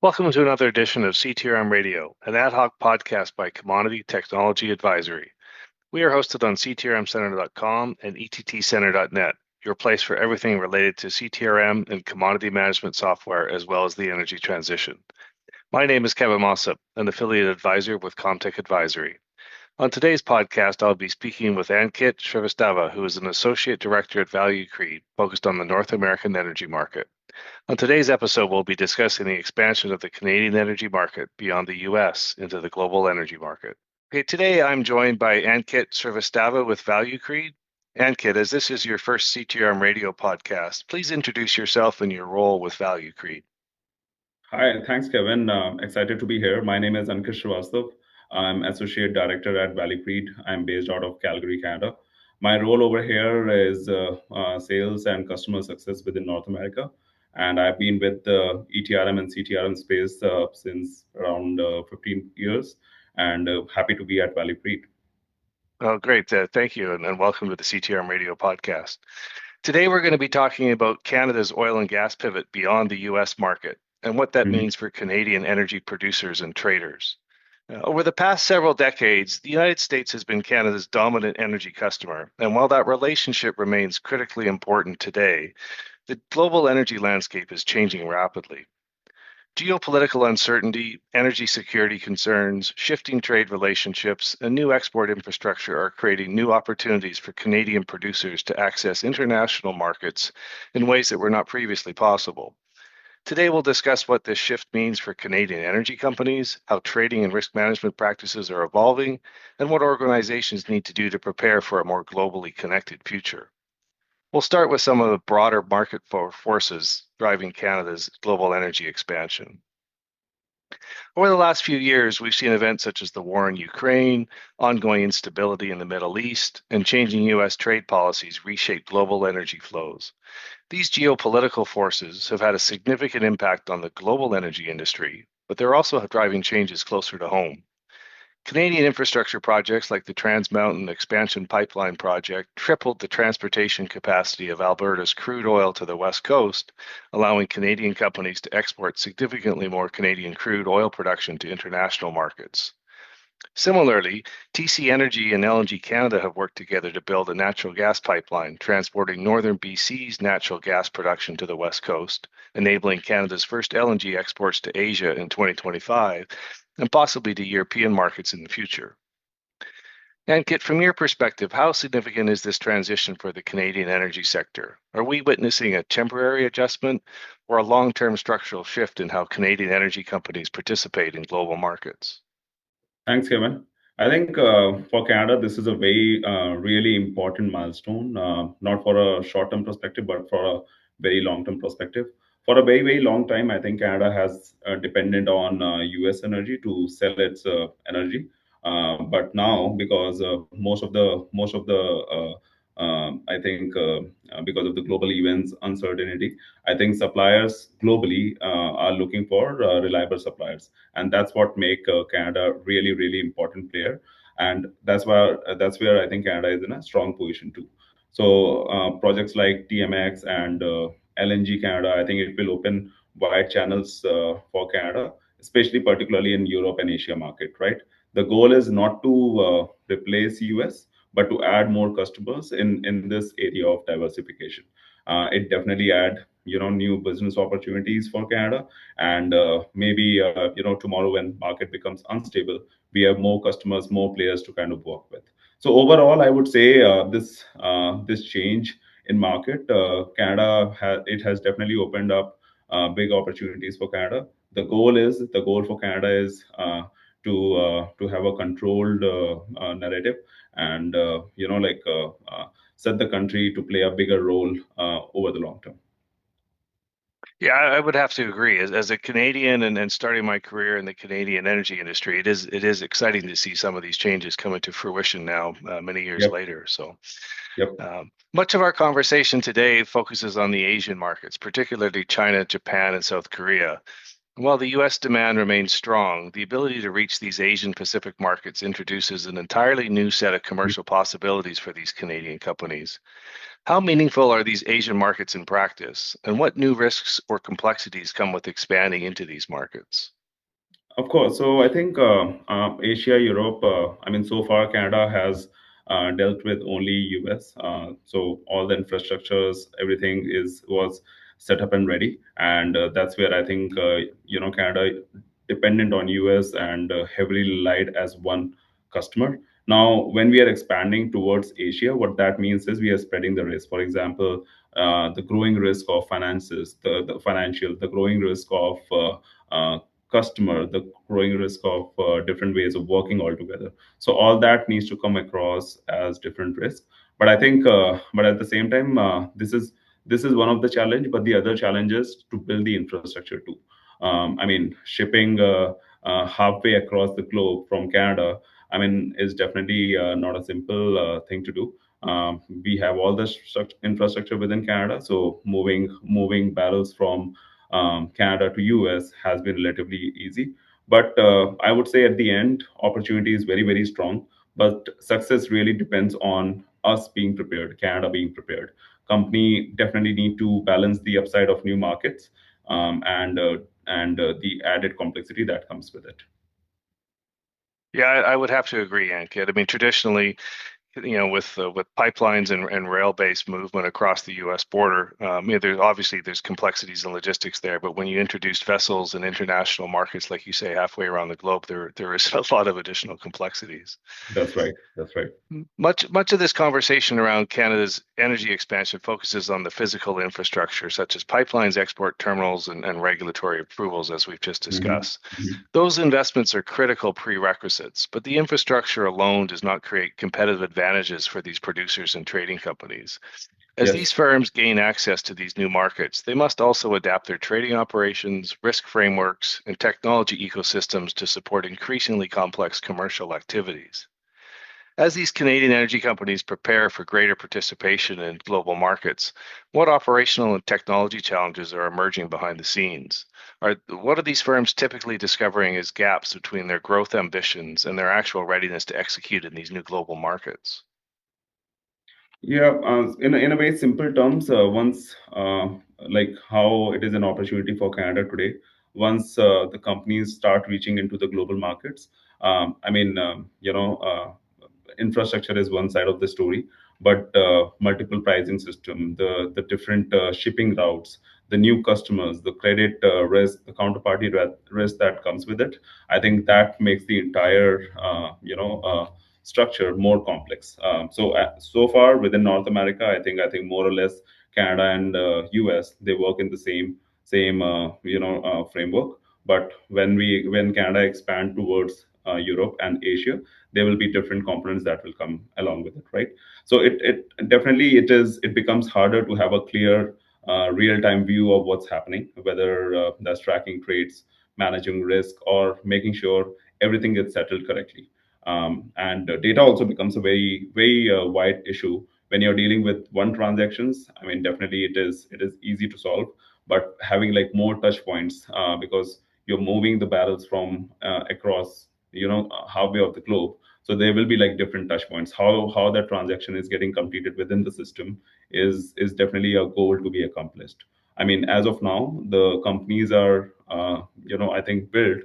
Welcome to another edition of CTRMRadio, an ad hoc podcast by Commodity Technology Advisory. We are hosted on ctrmcenter.com and ettcenter.net, your place for everything related to CTRM and commodity management software, as well as the energy transition. My name is Kevin Mossop, an affiliate advisor with Comtech Advisory. On today's podcast, I'll be speaking with Ankit Shrivastava, who is an associate director at Value Creed, focused on the North American energy market. On today's episode, we'll be discussing the expansion of the Canadian energy market beyond the US into the global energy market. Okay, today I'm joined by Ankit Srivastava with Value Creed. Ankit, as this is your first CTRM radio podcast, please introduce yourself and your role with Value Creed. Hi, thanks, Kevin. Excited to be here. My name is Ankit Srivastav. I'm Associate Director at Valley Creed. I'm based out of Calgary, Canada. My role over here is sales and customer success within North America. And I've been with the ETRM and CTRM space since around 15 years, and happy to be at Valley Creed. Oh, great. Thank you, and welcome to the CTRM radio podcast. Today, we're going to be talking about Canada's oil and gas pivot beyond the US market and what that Mhm. means for Canadian energy producers and traders. Over the past several decades, the United States has been Canada's dominant energy customer, and while that relationship remains critically important today, the global energy landscape is changing rapidly. Geopolitical uncertainty, energy security concerns, shifting trade relationships, and new export infrastructure are creating new opportunities for Canadian producers to access international markets in ways that were not previously possible. Today, we'll discuss what this shift means for Canadian energy companies, how trading and risk management practices are evolving, and what organizations need to do to prepare for a more globally connected future. We'll start with some of the broader market forces driving Canada's global energy expansion. Over the last few years, we've seen events such as the war in Ukraine, ongoing instability in the Middle East, and changing U.S. trade policies reshape global energy flows. These geopolitical forces have had a significant impact on the global energy industry, but they're also driving changes closer to home. Canadian infrastructure projects like the Trans Mountain Expansion Pipeline project tripled the transportation capacity of Alberta's crude oil to the West Coast, allowing Canadian companies to export significantly more Canadian crude oil production to international markets. Similarly, TC Energy and LNG Canada have worked together to build a natural gas pipeline transporting northern BC's natural gas production to the West Coast, enabling Canada's first LNG exports to Asia in 2025 and possibly to European markets in the future. And Kit, from your perspective, how significant is this transition for the Canadian energy sector? Are we witnessing a temporary adjustment or a long-term structural shift in how Canadian energy companies participate in global markets? Thanks, Kevin. I think for Canada, this is a very really important milestone, not for a short-term perspective, but for a very long-term perspective. For a very, very long time, I think Canada has depended on U.S. energy to sell its energy. But now, because I think because of the global events uncertainty, I think suppliers globally are looking for reliable suppliers, and that's what make Canada really really important player, and that's where I think Canada is in a strong position too. So projects like TMX and LNG Canada, I think it will open wide channels for Canada, especially particularly in Europe and Asia market. Right, the goal is not to replace US, but to add more customers in this area of diversification. It definitely add new business opportunities for Canada, and maybe tomorrow when market becomes unstable, we have more customers, more players to kind of work with. So overall, I would say this change in market, it has definitely opened up big opportunities for Canada. The goal for Canada is to have a controlled narrative, and set the country to play a bigger role over the long term. Yeah, I would have to agree. As a Canadian and starting my career in the Canadian energy industry, it is exciting to see some of these changes come into fruition now, many years Yep. later. So Yep. much of our conversation today focuses on the Asian markets, particularly China, Japan, and South Korea. While the US demand remains strong, the ability to reach these Asian Pacific markets introduces an entirely new set of commercial possibilities for these Canadian companies. How meaningful are these Asian markets in practice, and what new risks or complexities come with expanding into these markets? Of course. So I think Asia, Europe, I mean, so far Canada has dealt with only US. So all the infrastructures, everything is was set up and ready, and that's where I think Canada dependent on US and heavily relied as one customer. Now, when we are expanding towards Asia, what that means is we are spreading the risk. For example, the growing risk of finances, the financial, the growing risk of customer, the growing risk of different ways of working altogether. So all that needs to come across as different risks. But I think, but at the same time, this is one of the challenge. But the other challenge is to build the infrastructure too. I mean, shipping halfway across the globe from Canada, I mean, is definitely not a simple thing to do. We have all the infrastructure within Canada, so moving barrels from Canada to US has been relatively easy. But I would say at the end, opportunity is very, very strong. But success really depends on us being prepared, Canada being prepared. Company definitely need to balance the upside of new markets and the added complexity that comes with it. Yeah, I would have to agree, Ankit. I mean, traditionally, with pipelines and rail-based movement across the U.S. border, there's obviously there's complexities and logistics there. But when you introduce vessels and international markets, like you say, halfway around the globe, there is a lot of additional complexities. That's right. That's right. Much of this conversation around Canada's energy expansion focuses on the physical infrastructure, such as pipelines, export terminals, and regulatory approvals, as we've just Hmm. discussed. Those investments are critical prerequisites, but the infrastructure alone does not create competitive advantages for these producers and trading companies. As these Yes. firms gain access to these new markets, they must also adapt their trading operations, risk frameworks, and technology ecosystems to support increasingly complex commercial activities. As these Canadian energy companies prepare for greater participation in global markets, what operational and technology challenges are emerging behind the scenes? What are these firms typically discovering as gaps between their growth ambitions and their actual readiness to execute in these new global markets? Yeah, in a very simple terms, once like how it is an opportunity for Canada today, once the companies start reaching into the global markets, I mean, infrastructure is one side of the story, but multiple pricing system, the different shipping routes, the new customers, the credit risk, the counterparty risk that comes with it. I think that makes the entire structure more complex. So far within North America, I think more or less Canada and US they work in the same framework. But when Canada expand towards Europe and Asia, there will be different components that will come along with it, right? So it definitely it becomes harder to have a clear real time view of what's happening, whether that's tracking trades, managing risk, or making sure everything gets settled correctly. And data also becomes a very very wide issue when you're dealing with one transactions. I mean, definitely it is easy to solve, but having like more touch points because you're moving the barrels from across halfway of the globe, so there will be like different touch points. How that transaction is getting completed within the system is definitely a goal to be accomplished. I mean, as of now, the companies are I think built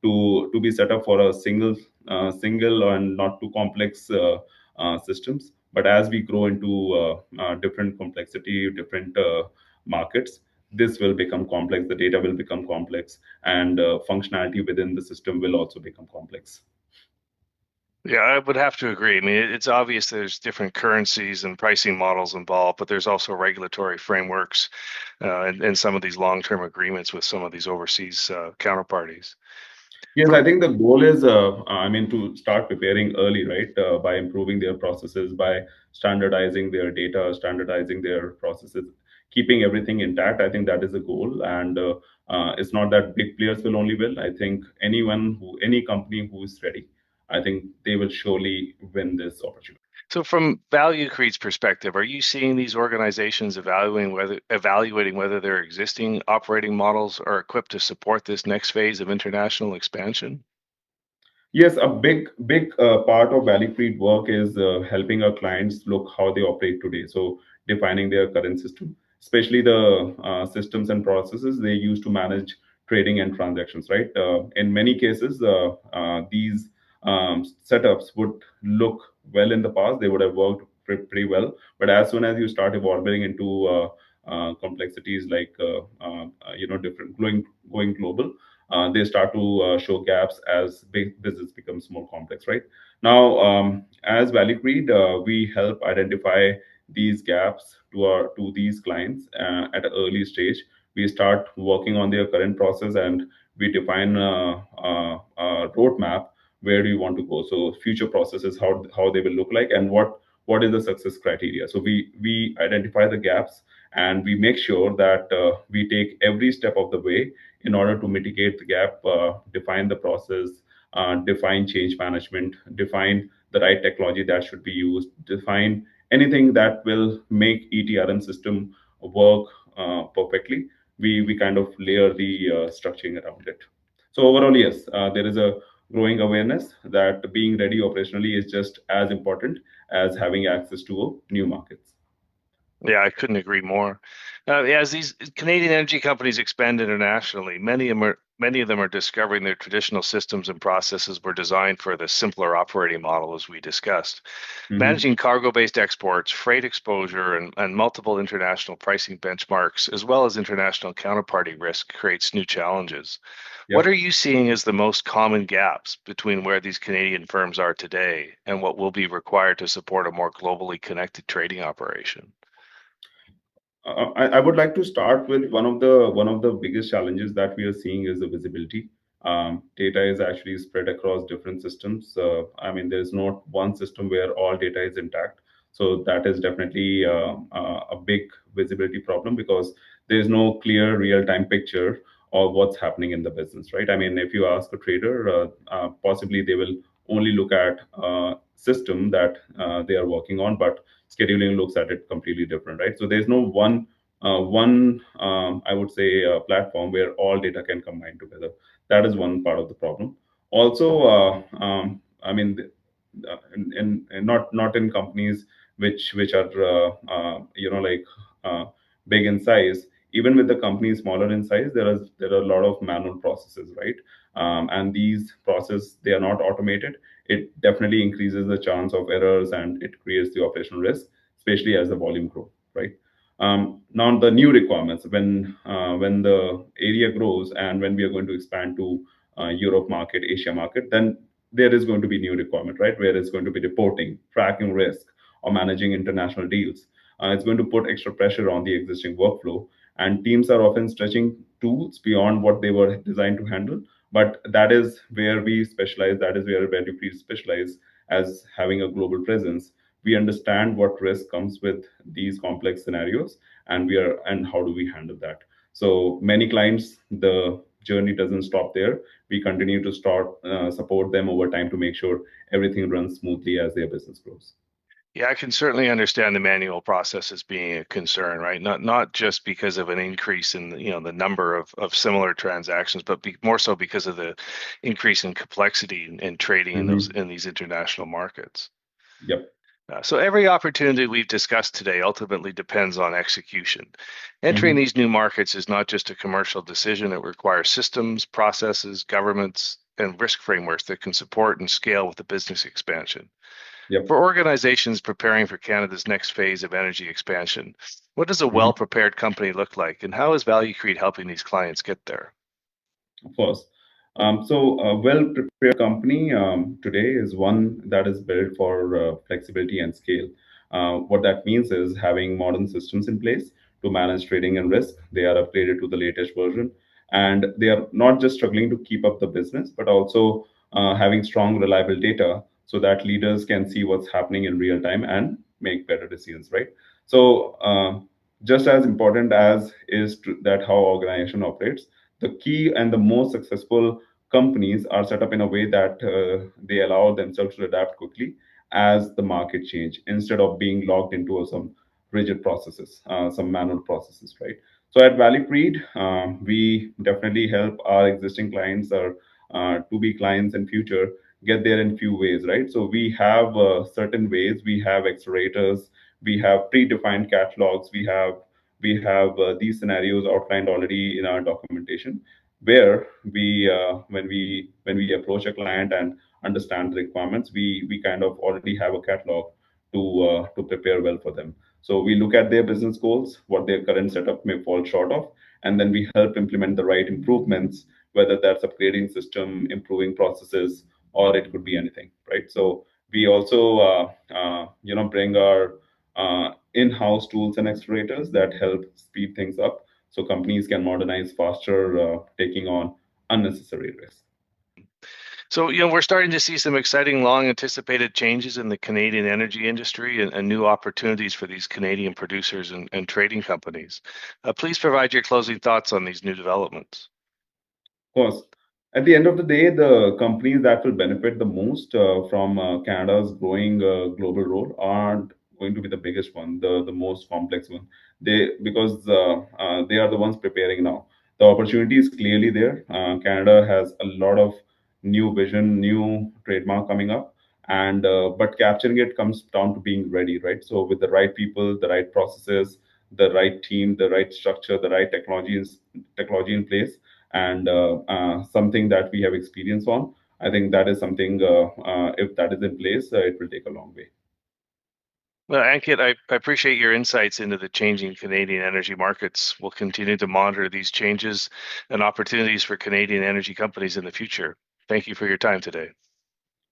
to be set up for a single and not too complex systems. But as we grow into different complexity, different markets, this will become complex. The data will become complex, and functionality within the system will also become complex. Yeah, I would have to agree. I mean, it's obvious there's different currencies and pricing models involved, but there's also regulatory frameworks and some of these long-term agreements with some of these overseas counterparties. Yes, I From think the goal is, I mean, to start preparing early, right? By improving their processes, by standardizing their data, standardizing their processes, keeping everything intact. I think that is the goal. And it's not that big players will only win. I think any company who is ready, I think they will surely win this opportunity. So, from Value Creed's perspective, are you seeing these organizations evaluating whether their existing operating models are equipped to support this next phase of international expansion? Yes, a big part of Valley Creed work is helping our clients look how they operate today. So defining their current system, especially the systems and processes they use to manage trading and transactions. Right. In many cases, these setups would look well in the past. They would have worked pretty well, but as soon as you start evolving into complexities like different going global, they start to show gaps as big business becomes more complex. Right now, as Valley Creed, we help identify these gaps to these clients at an early stage. We start working on their current process, and we define a roadmap where do you want to go. So future processes, how they will look like, and what is the success criteria. So we identify the gaps, and we make sure that we take every step of the way in order to mitigate the gap, define the process, define change management, define the right technology that should be used, define anything that will make ETRM system work perfectly. We kind of layer the structuring around it. So overall, yes, there is a growing awareness that being ready operationally is just as important as having access to new markets. Yeah, I couldn't agree more. As these Canadian energy companies expand internationally, many of them are discovering their traditional systems and processes were designed for the simpler operating model, as we discussed. Hmm. Managing cargo-based exports, freight exposure, and multiple international pricing benchmarks, as well as international counterparty risk, creates new challenges. What are Yep. you seeing as the most common gaps between where these Canadian firms are today and what will be required to support a more globally connected trading operation? I would like to start with one of the biggest challenges that we are seeing is the visibility. Data is actually spread across different systems. I mean, there is not one system where all data is intact. So that is definitely a big visibility problem because there is no clear real-time picture of what's happening in the business, right? I mean, if you ask a trader, possibly they will only look at system that they are working on, but scheduling looks at it completely different, right? So there's no one I would say platform where all data can combine together. That is one part of the problem. Also, I mean, not in companies which are like big in size. Even with the companies smaller in size, there are a lot of manual processes, right? And these processes, they are not automated. It definitely increases the chance of errors and it creates the operational risk, especially as the volume grow, right? Now the new requirements when the area grows and when we are going to expand to Europe market, Asia market, then there is going to be new requirement, right? Where it's going to be reporting, tracking risk, or managing international deals. It's going to put extra pressure on the existing workflow, and teams are often stretching tools beyond what they were designed to handle. But that is where we specialize. That is where Value Creed specialize as having a global presence. We understand what risk comes with these complex scenarios, and how do we handle that. So many clients, the journey doesn't stop there. We continue to support them over time to make sure everything runs smoothly as their business grows. Yeah, I can certainly understand the manual process as being a concern, right? Not just because of an increase in the number of similar transactions, but more so because of the increase in complexity in trading Hmm. in these international markets. Yep. So every opportunity we've discussed today ultimately depends on execution. Entering Hmm. these new markets is not just a commercial decision; it requires systems, processes, governments, and risk frameworks that can support and scale with the business expansion. Yep. For organizations preparing for Canada's next phase of energy expansion, what does a Hmm. well-prepared company look like, and how is Value Create helping these clients get there? Of course. So a well-prepared company today is one that is built for flexibility and scale. What that means is having modern systems in place to manage trading and risk. They are upgraded to the latest version, and they are not just struggling to keep up the business, but also having strong, reliable data so that leaders can see what's happening in real time and make better decisions. Right. So just as important as that how organization operates, the key and the most successful companies are set up in a way that they allow themselves to adapt quickly as the market change instead of being locked into some rigid processes, some manual processes, right? So at Valley Creed, we definitely help our existing clients or to be clients in future get there in few ways, right? So we have certain ways. We have accelerators, we have predefined catalogs, we have these scenarios outlined already in our documentation, where when we approach a client and understand the requirements, we kind of already have a catalog to prepare well for them. So we look at their business goals, what their current setup may fall short of, and then we help implement the right improvements, whether that's upgrading system, improving processes, or it could be anything, right? So we also bring our in-house tools and accelerators that help speed things up so companies can modernize faster, taking on unnecessary risks. So, we're starting to see some exciting, long anticipated changes in the Canadian energy industry and new opportunities for these Canadian producers and trading companies. Please provide your closing thoughts on these new developments. Of course, at the end of the day, the companies that will benefit the most from Canada's growing global role aren't going to be the biggest one, the most complex one. They are the ones preparing now. The opportunity is clearly there. Canada has a lot of new vision, new trademark coming up, and but capturing it comes down to being ready, right? So with the right people, the right processes, the right team, the right structure, the right technology in place, and something that we have experience on. I think that is something, if that is in place, it will take a long way. Well, Ankit, I appreciate your insights into the changing Canadian energy markets. We'll continue to monitor these changes and opportunities for Canadian energy companies in the future. Thank you for your time today.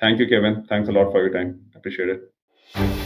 Thank you, Kevin. Thanks a lot for your time. Appreciate it.